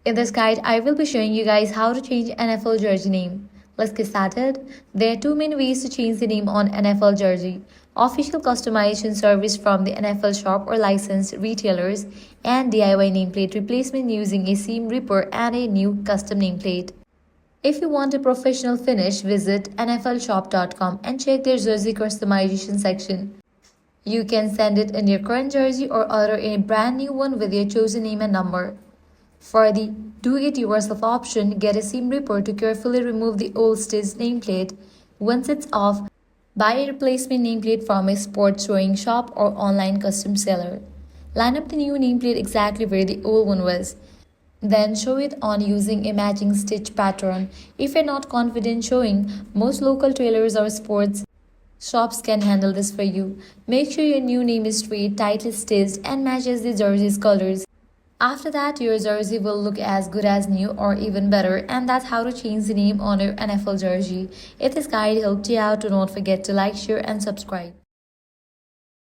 In this guide, I will be showing you guys how to change NFL jersey name. Let's get started. There are two main ways to change the name on NFL jersey. Official customization service from the NFL shop or licensed retailers, and DIY nameplate replacement using a seam ripper and a new custom nameplate. If you want a professional finish, visit nflshop.com and check their jersey customization section. You can send it in your current jersey or order a brand new one with your chosen name and number. For the do-it-yourself option, get a seam ripper to carefully remove the old stitched nameplate. Once it's off, buy a replacement nameplate from a sports sewing shop or online custom seller. Line up the new nameplate exactly where the old one was. Then sew it on using a matching stitch pattern. If you're not confident sewing, most local tailors or sports shops can handle this for you. Make sure your new name is straight, tightly stitched, and matches the jersey's colors. After that, your jersey will look as good as new or even better, and that's how to change the name on your NFL jersey. If this guide helped you out, do not forget to like, share, and subscribe.